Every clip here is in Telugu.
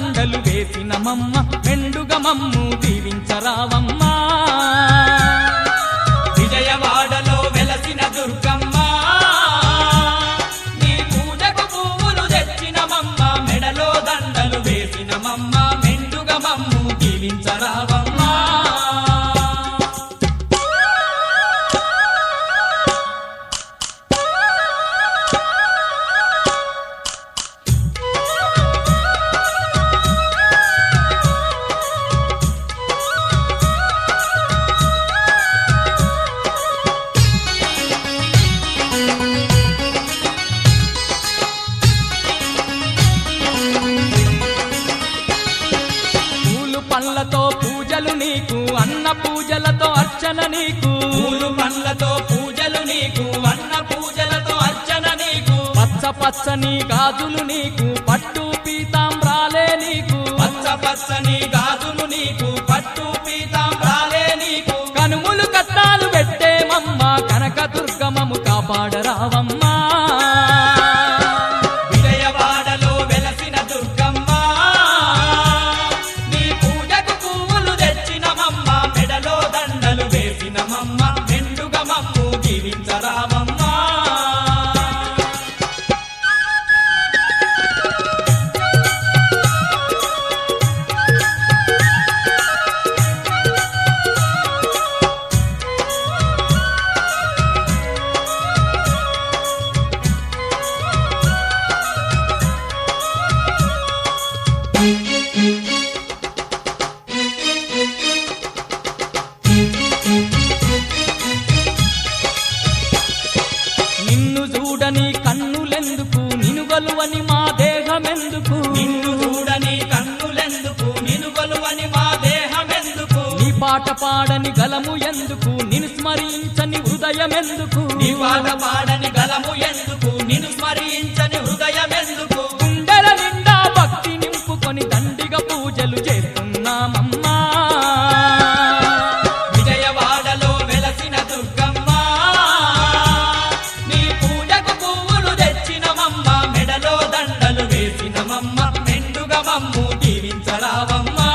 దండలు వేసినమమ్మ మెండుగా మమ్ము దీవించరావమ్మా విజయవాడలో వెలసిన దుర్గమ్మ నీ పూజకు పువ్వులు తెచ్చినమమ్మ మెడలో దండలు వేసినమమ్మ మెండుగా మమ్ము దీవించరావమ్మా పండ్లతో పూజలు నీకు అన్న పూజలతో అర్చన నీకు పూలు పండ్లతో పూజలు నీకు అన్న పూజలతో అర్చన నీకు పచ్చ పచ్చని గాజులు నీకు పట్టు పీతాంబ్రాలే నీకు పచ్చ పచ్చని గాజులు నీకు పట్టు పీతాంబ్రాలే నీకు కనుములు కట్టాలు పెట్టేమమ్మ కనక దుర్గమము కాపాడరావమ్మా విజయవాడలో వెలసిన దుర్గమ్మ నీ పూజకు పువ్వులు తెచ్చినమమ్మ మెడలో దండలు వేసినమమ్మ మెండుగా మమ్ము దీవించరావమ్మా నిన్ను చూడని కన్నులెందుకు నిను గొలువని మా దేహమెందుకు నిన్ను చూడని కన్నులెందుకు నిన్ను కొలువని మా దేహమెందుకు నీ పాట పాడని గలము ఎందుకు నిన్ను స్మరించని హృదయమెందుకు నీ పాట పాడని గలము ఎందుకు నిన్ను స్మరించని హృదయమెందుకు గుండెల నిండా భక్తి నింపుకొని దండిగా పూజలు చేస్తున్నామమ్మా విజయవాడలో వెలసిన దుర్గమ్మ నీ పూజకు పువ్వులు తెచ్చినమమ్మ మెడలో దండలు వేసినమమ్మ మెండుగా మమ్ము దీవించరావమ్మా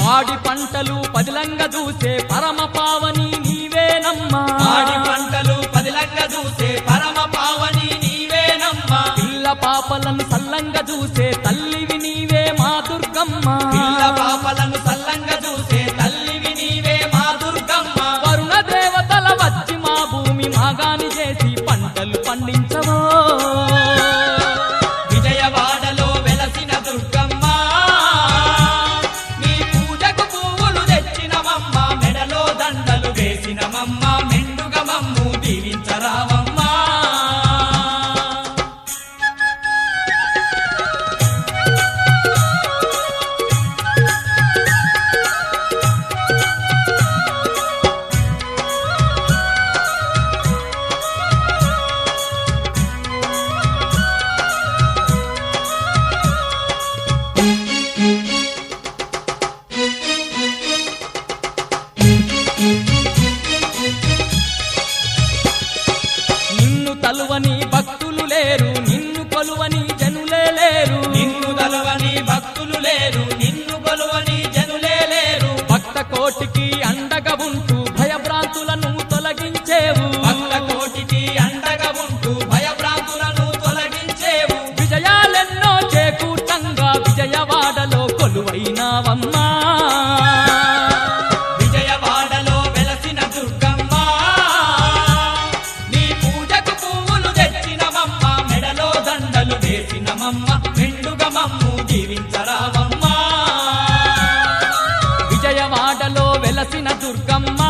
పాడి పంటలు పదిలంగా చూసే పరమ పావని నీవేనమ్మా పాడి పంటలు పదిలంగా చూసే పరమ పావని నీవేనమ్మా పిల్ల పాపలను సల్లంగా చూసే తల్లివి నీవే మా దుర్గమ్మ పిల్ల పాపలను సల్లంగా చూసే తల్లివి నీవే మా దుర్గమ్మ వరుణ దేవతల వచ్చి మా భూమి మాగాని చేసి పంటలు పండించవో విజయవాడలో వెలసిన దుర్గమ్మ నీ పూజకు పువ్వులు తెచ్చినమమ్మ మెడలో దండలు వేసినమమ్మ మెండుగా మమ్ము దీవించరావమ్మా నిన్ను తలువని భక్తులు లేరు నిన్ను కొలువని జనులే లేరు నిన్ను గలువని భక్తులు లేరు నిన్ను కొలువని జనులే లేరు భక్త కోటికి అండగా ఉంటూ భయభ్రాంతులను తొలగించేవు భక్త కోటికి అండగా ఉంటూ భయభ్రాంతులను తొలగించేవు విజయాలెన్నో చేకూర్చంగా విజయవాడలో కొలువైనావమ్మా విజయవాడలో వెలసిన దుర్గమ్మ నీ పూజకు పువ్వులు తెచ్చినమమ్మ మెడలో దండలు వేసినమమ్మ మెండుగా మమ్ము దీవించరావమ్మా విజయవాడలో వెలసిన దుర్గమ్మ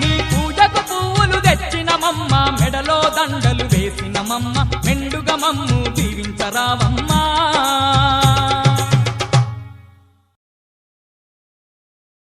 నీ పూజకు పువ్వులు తెచ్చినమమ్మ మెడలో దండలు వేసినమమ్మ మెండుగా మమ్ము దీవించరావమ్మా